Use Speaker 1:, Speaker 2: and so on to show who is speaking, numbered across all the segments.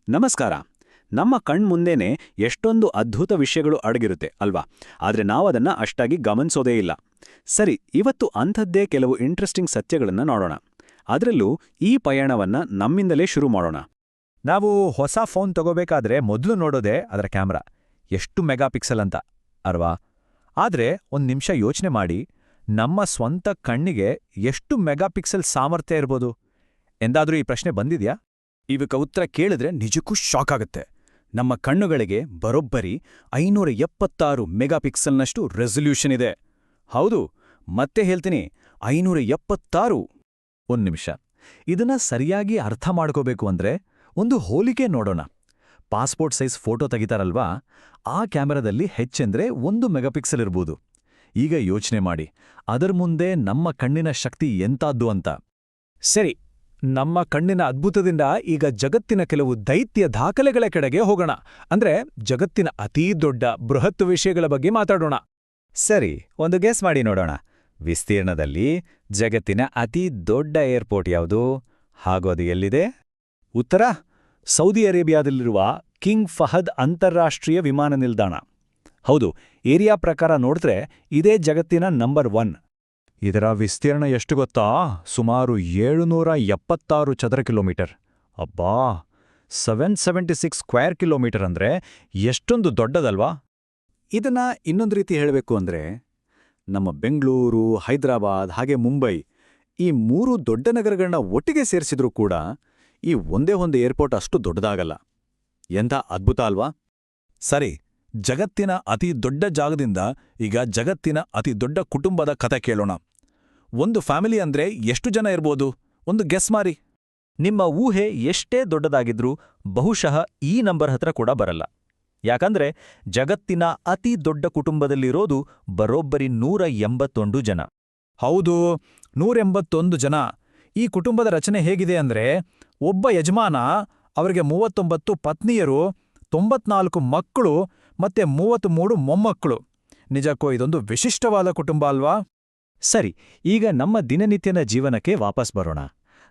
Speaker 1: ನಮಸ್ಕಾರ. ನಮ್ಮ ಕಣ್ಮುಂದೆನೇ ಎಷ್ಟೊಂದು ಅದ್ಭುತ ವಿಷಯಗಳು ಅಡಗಿರುತ್ತೆ ಅಲ್ವಾ? ಆದ್ರೆ ನಾವದನ್ನ ಅಷ್ಟಾಗಿ ಗಮನಿಸೋದೇ ಇಲ್ಲ. ಸರಿ, ಇವತ್ತು ಅಂಥದ್ದೇ ಕೆಲವು ಇಂಟ್ರೆಸ್ಟಿಂಗ್ ಸತ್ಯಗಳನ್ನ ನೋಡೋಣ. ಅದರಲ್ಲೂ ಈ ಪಯಣವನ್ನ ನಮ್ಮಿಂದಲೇ ಶುರು ಮಾಡೋಣ.
Speaker 2: ನಾವು ಹೊಸ ಫೋನ್ ತಗೋಬೇಕಾದ್ರೆ ಮೊದಲು ನೋಡೋದೇ ಅದರ ಕ್ಯಾಮ್ರಾ ಎಷ್ಟು ಮೆಗಾಪಿಕ್ಸೆಲ್ ಅಂತ ಅಲ್ವಾ? ಆದ್ರೆ ಒಂದ್ ನಿಮಿಷ ಯೋಚನೆ ಮಾಡಿ, ನಮ್ಮ ಸ್ವಂತ ಕಣ್ಣಿಗೆ ಎಷ್ಟು ಮೆಗಾಪಿಕ್ಸೆಲ್ ಸಾಮರ್ಥ್ಯ ಇರ್ಬೋದು ಎಂದಾದ್ರೂ ಈ ಪ್ರಶ್ನೆ ಬಂದಿದ್ಯಾ?
Speaker 3: ಇವಕ್ಕೆ ಉತ್ತರ ಕೇಳಿದ್ರೆ ನಿಜಕ್ಕೂ ಶಾಕ್ ಆಗುತ್ತೆ. ನಮ್ಮ ಕಣ್ಣುಗಳಿಗೆ ಬರೋಬ್ಬರಿ 576 ಮೆಗಾಪಿಕ್ಸೆಲ್ನಷ್ಟು ರೆಸಲ್ಯೂಷನ್ ಇದೆ. ಹೌದು, ಮತ್ತೆ ಹೇಳ್ತೀನಿ, 576.
Speaker 2: ಒಂದ್ ನಿಮಿಷ, ಇದನ್ನ ಸರಿಯಾಗಿ ಅರ್ಥ ಮಾಡ್ಕೋಬೇಕು ಅಂದ್ರೆ ಒಂದು ಹೋಲಿಕೆ ನೋಡೋಣ. ಪಾಸ್ಪೋರ್ಟ್ ಸೈಜ್ ಫೋಟೋ ತೆಗಿತಾರಲ್ವಾ, ಆ ಕ್ಯಾಮೆರಾದಲ್ಲಿ ಹೆಚ್ಚೆಂದ್ರೆ 1 ಮೆಗಾಪಿಕ್ಸೆಲ್ ಇರ್ಬೋದು. ಈಗ ಯೋಚನೆ ಮಾಡಿ, ಅದರ ಮುಂದೆ ನಮ್ಮ ಕಣ್ಣಿನ ಶಕ್ತಿ ಎಂತಾದ್ದು ಅಂತ.
Speaker 4: ಸರಿ, ನಮ್ಮ ಕಣ್ಣಿನ ಅದ್ಭುತದಿಂದ ಈಗ ಜಗತ್ತಿನ ಕೆಲವು ದೈತ್ಯ ದಾಖಲೆಗಳ ಕಡೆಗೆ ಹೋಗೋಣ. ಅಂದ್ರೆ ಜಗತ್ತಿನ ಅತೀ ದೊಡ್ಡ ಬೃಹತ್ ವಿಷಯಗಳ ಬಗ್ಗೆ ಮಾತಾಡೋಣ.
Speaker 2: ಸರಿ, ಒಂದು ಗೆಸ್ ಮಾಡಿ ನೋಡೋಣ. ವಿಸ್ತೀರ್ಣದಲ್ಲಿ ಜಗತ್ತಿನ ಅತಿ ದೊಡ್ಡ ಏರ್ಪೋರ್ಟ್ ಯಾವುದು? ಹಾಗೂ ಅದು ಎಲ್ಲಿದೆ?
Speaker 1: ಉತ್ತರ ಸೌದಿ ಅರೇಬಿಯಾದಲ್ಲಿರುವ ಕಿಂಗ್ ಫಹದ್ ಅಂತಾರಾಷ್ಟ್ರೀಯ ವಿಮಾನ ನಿಲ್ದಾಣ. ಹೌದು, ಏರಿಯಾ ಪ್ರಕಾರ ನೋಡಿದ್ರೆ ಇದೇ ಜಗತ್ತಿನ ನಂಬರ್ 1.
Speaker 2: ಇದರ ವಿಸ್ತೀರ್ಣ ಎಷ್ಟು ಗೊತ್ತಾ? ಸುಮಾರು 776 ಚದರ ಕಿಲೋಮೀಟರ್. ಅಬ್ಬಾ, 776 ಸ್ಕ್ವೇರ್ ಕಿಲೋಮೀಟರ್ ಅಂದ್ರೆ ಎಷ್ಟೊಂದು ದೊಡ್ಡದಲ್ವಾ?
Speaker 1: ಇದನ್ನ ಇನ್ನೊಂದು ರೀತಿ ಹೇಳಬೇಕು ಅಂದ್ರೆ, ನಮ್ಮ ಬೆಂಗಳೂರು, ಹೈದರಾಬಾದ್ ಹಾಗೆ ಮುಂಬೈ, ಈ 3 ದೊಡ್ಡ ನಗರಗಳನ್ನ ಒಟ್ಟಿಗೆ ಸೇರಿಸಿದ್ರೂ ಕೂಡ ಈ ಒಂದೇ ಒಂದು ಏರ್ಪೋರ್ಟ್ ಅಷ್ಟು ದೊಡ್ಡದಾಗಲ್ಲ. ಎಂಥ ಅದ್ಭುತ ಅಲ್ವಾ?
Speaker 3: ಸರಿ, ಜಗತ್ತಿನ ಅತಿ ದೊಡ್ಡ ಜಾಗದಿಂದ ಈಗ ಜಗತ್ತಿನ ಅತಿ ದೊಡ್ಡ ಕುಟುಂಬದ ಕತೆ ಕೇಳೋಣ. ಒಂದು ಫ್ಯಾಮಿಲಿ ಅಂದ್ರೆ ಎಷ್ಟು ಜನ ಇರ್ಬೋದು? ಒಂದು ಗೆಸ್ ಮಾರಿ.
Speaker 2: ನಿಮ್ಮ ಊಹೆ ಎಷ್ಟೇ ದೊಡ್ಡದಾಗಿದ್ರೂ ಬಹುಶಃ ಈ ನಂಬರ್ ಹತ್ರ ಕೂಡ ಬರಲ್ಲ. ಯಾಕಂದ್ರೆ ಜಗತ್ತಿನ ಅತಿ ದೊಡ್ಡ ಕುಟುಂಬದಲ್ಲಿರೋದು ಬರೋಬ್ಬರಿ 181 ಜನ.
Speaker 3: ಹೌದು, 181 ಜನ. ಈ ಕುಟುಂಬದ ರಚನೆ ಹೇಗಿದೆ ಅಂದ್ರೆ, ಒಬ್ಬ ಯಜಮಾನ, ಅವರಿಗೆ 39 ಪತ್ನಿಯರು, 94 ಮಕ್ಕಳು ಮತ್ತೆ 33 ಮೊಮ್ಮಕ್ಕಳು. ನಿಜಕ್ಕೂ ಇದೊಂದು ವಿಶಿಷ್ಟವಾದ ಕುಟುಂಬ ಅಲ್ವಾ?
Speaker 2: ಸರಿ, ಈಗ ನಮ್ಮ ದಿನನಿತ್ಯದ ಜೀವನಕ್ಕೆ ವಾಪಸ್ ಬರೋಣ.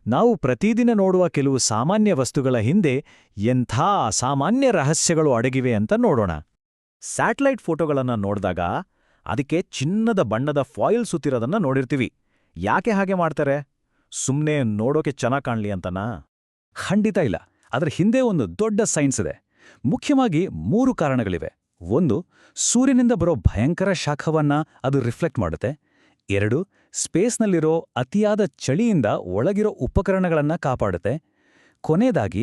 Speaker 2: ನಾವು ಪ್ರತಿದಿನ ನೋಡುವ ಕೆಲವು ಸಾಮಾನ್ಯ ವಸ್ತುಗಳ ಹಿಂದೆ ಎಂಥ ಅಸಾಮಾನ್ಯ ರಹಸ್ಯಗಳು ಅಡಗಿವೆ ಅಂತ ನೋಡೋಣ. ಸ್ಯಾಟಲೈಟ್ ಫೋಟೋಗಳನ್ನ ನೋಡಿದಾಗ ಅದಕ್ಕೆ ಚಿನ್ನದ ಬಣ್ಣದ ಫಾಯಿಲ್ ಸುತ್ತಿರೋದನ್ನ ನೋಡಿರ್ತೀವಿ. ಯಾಕೆ ಹಾಗೆ ಮಾಡ್ತಾರೆ? ಸುಮ್ನೆ ನೋಡೋಕೆ ಚೆನ್ನಾಗ್ ಕಾಣ್ಲಿ ಅಂತನಾ? ಖಂಡಿತ ಇಲ್ಲ. ಅದರ ಹಿಂದೆ ಒಂದು ದೊಡ್ಡ ಸೈನ್ಸ್ ಇದೆ. ಮುಖ್ಯವಾಗಿ 3 ಕಾರಣಗಳಿವೆ. 1, ಸೂರ್ಯನಿಂದ ಬರೋ ಭಯಂಕರ ಶಾಖವನ್ನ ಅದು ರಿಫ್ಲೆಕ್ಟ್ ಮಾಡುತ್ತೆ. 2, ಸ್ಪೇಸ್ನಲ್ಲಿರೋ ಅತಿಯಾದ ಚಳಿಯಿಂದ ಒಳಗಿರೋ ಉಪಕರಣಗಳನ್ನ ಕಾಪಾಡುತ್ತೆ. ಕೊನೆಯದಾಗಿ,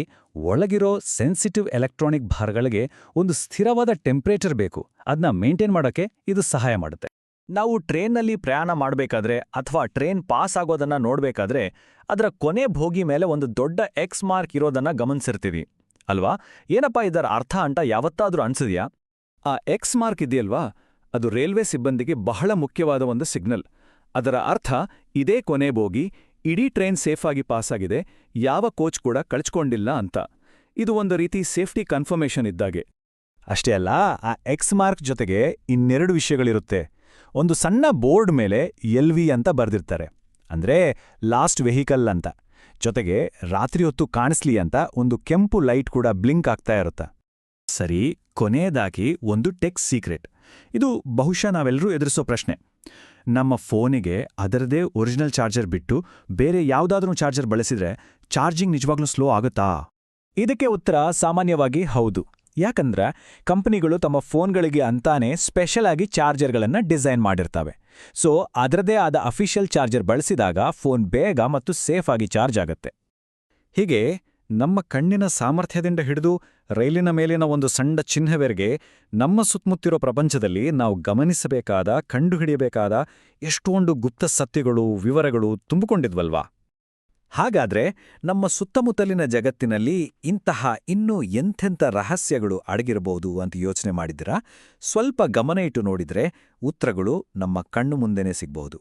Speaker 2: ಒಳಗಿರೋ ಸೆನ್ಸಿಟಿವ್ ಎಲೆಕ್ಟ್ರಾನಿಕ್ ಭಾರಗಳಿಗೆ ಒಂದು ಸ್ಥಿರವಾದ ಟೆಂಪರೇಚರ್ ಬೇಕು. ಅದನ್ನ ಮೇಂಟೈನ್ ಮಾಡೋಕ್ಕೆ ಇದು ಸಹಾಯ ಮಾಡುತ್ತೆ. ನಾವು ಟ್ರೈನ್ನಲ್ಲಿ ಪ್ರಯಾಣ ಮಾಡಬೇಕಾದ್ರೆ ಅಥವಾ ಟ್ರೈನ್ ಪಾಸ್ ಆಗೋದನ್ನ ನೋಡ್ಬೇಕಾದ್ರೆ ಅದರ ಕೊನೆ ಭೋಗಿ ಮೇಲೆ ಒಂದು ದೊಡ್ಡ ಎಕ್ಸ್ ಮಾರ್ಕ್ ಇರೋದನ್ನ ಗಮನಿಸಿರ್ತೀವಿ ಅಲ್ವಾ? ಏನಪ್ಪಾ ಇದರ ಅರ್ಥ ಅಂತ ಯಾವತ್ತಾದ್ರೂ ಅನ್ಸಿದ್ಯಾ?
Speaker 1: ಆ ಎಕ್ಸ್ ಮಾರ್ಕ್ ಇದೆಯಲ್ವಾ, ಅದು ರೈಲ್ವೆ ಸಿಬ್ಬಂದಿಗೆ ಬಹಳ ಮುಖ್ಯವಾದ ಒಂದು ಸಿಗ್ನಲ್. ಅದರ ಅರ್ಥ ಇದೇ ಕೊನೆ ಬೋಗಿ, ಇಡೀ ಟ್ರೈನ್ ಸೇಫಾಗಿ ಪಾಸಾಗಿದೆ, ಯಾವ ಕೋಚ್ ಕೂಡ ಕಳ್ಚ್ಕೊಂಡಿಲ್ಲ ಅಂತ. ಇದು ಒಂದು ರೀತಿ ಸೇಫ್ಟಿ ಕನ್ಫರ್ಮೇಷನ್ ಇದ್ದಾಗೆ.
Speaker 2: ಅಷ್ಟೇ ಅಲ್ಲ, ಆ ಎಕ್ಸ್ ಮಾರ್ಕ್ ಜೊತೆಗೆ ಇನ್ನೆರಡು ವಿಷಯಗಳಿರುತ್ತೆ. ಒಂದು ಸಣ್ಣ ಬೋರ್ಡ್ ಮೇಲೆ LV ಅಂತ ಬರ್ದಿರ್ತಾರೆ, ಅಂದ್ರೆ ಲಾಸ್ಟ್ ವೆಹಿಕಲ್ ಅಂತ. ಜೊತೆಗೆ ರಾತ್ರಿ ಹೊತ್ತು ಕಾಣಿಸ್ಲಿ ಅಂತ ಒಂದು ಕೆಂಪು ಲೈಟ್ ಕೂಡ ಬ್ಲಿಂಕ್ ಆಗ್ತಾ ಇರುತ್ತೆ. ಸರಿ, ಕೊನೆಯದಾಗಿ ಒಂದು ಟೆಕ್ ಸೀಕ್ರೆಟ್. ಇದು ಬಹುಶಃ ನಾವೆಲ್ಲರೂ ಎದುರಿಸೋ ಪ್ರಶ್ನೆ. ನಮ್ಮ ಫೋನಿಗೆ ಅದರದೇ ಒರಿಜಿನಲ್ ಚಾರ್ಜರ್ ಬಿಟ್ಟು ಬೇರೆ ಯಾವುದಾದ್ರೂ ಚಾರ್ಜರ್ ಬಳಸಿದ್ರೆ ಚಾರ್ಜಿಂಗ್ ನಿಜವಾಗ್ಲೂ ಸ್ಲೋ ಆಗುತ್ತಾ? ಇದಕ್ಕೆ ಉತ್ತರ ಸಾಮಾನ್ಯವಾಗಿ ಹೌದು. ಯಾಕಂದ್ರೆ ಕಂಪನಿಗಳು ತಮ್ಮ ಫೋನ್ಗಳಿಗೆ ಅಂತಾನೆ ಸ್ಪೆಷಲ್ ಆಗಿ ಚಾರ್ಜರ್ಗಳನ್ನ ಡಿಸೈನ್ ಮಾಡಿರ್ತವೆ. ಸೊ ಅದರದೇ ಆದ ಅಫಿಷಿಯಲ್ ಚಾರ್ಜರ್ ಬಳಸಿದಾಗ ಫೋನ್ ಬೇಗ ಮತ್ತು ಸೇಫ್ ಆಗಿ ಚಾರ್ಜ್ ಆಗುತ್ತೆ.
Speaker 1: ಹೀಗೆ ನಮ್ಮ ಕಣ್ಣಿನ ಸಾಮರ್ಥ್ಯದಿಂದ ಹಿಡಿದು ರೈಲಿನ ಮೇಲಿನ ಒಂದು ಸಣ್ಣ ಚಿಹ್ನೆವರೆಗೆ ನಮ್ಮ ಸುತ್ತಮುತ್ತಿರೋ ಪ್ರಪಂಚದಲ್ಲಿ ನಾವು ಗಮನಿಸಬೇಕಾದ, ಕಂಡುಹಿಡಿಯಬೇಕಾದ ಎಷ್ಟೊಂದು ಗುಪ್ತ ಸತ್ಯಗಳು, ವಿವರಗಳು ತುಂಬಿಕೊಂಡಿದ್ವಲ್ವಾ? ಹಾಗಾದ್ರೆ ನಮ್ಮ ಸುತ್ತಮುತ್ತಲಿನ ಜಗತ್ತಿನಲ್ಲಿ ಇಂತಹ ಇನ್ನೂ ಎಂಥೆಂಥ ರಹಸ್ಯಗಳು ಅಡಗಿರಬಹುದು ಅಂತ ಯೋಚನೆ ಮಾಡಿದಿರಾ? ಸ್ವಲ್ಪ ಗಮನ ಇಟ್ಟು ನೋಡಿದ್ರೆ ಉತ್ತರಗಳು ನಮ್ಮ ಕಣ್ಣು ಮುಂದೆನೇ ಸಿಗ್ಬಹುದು.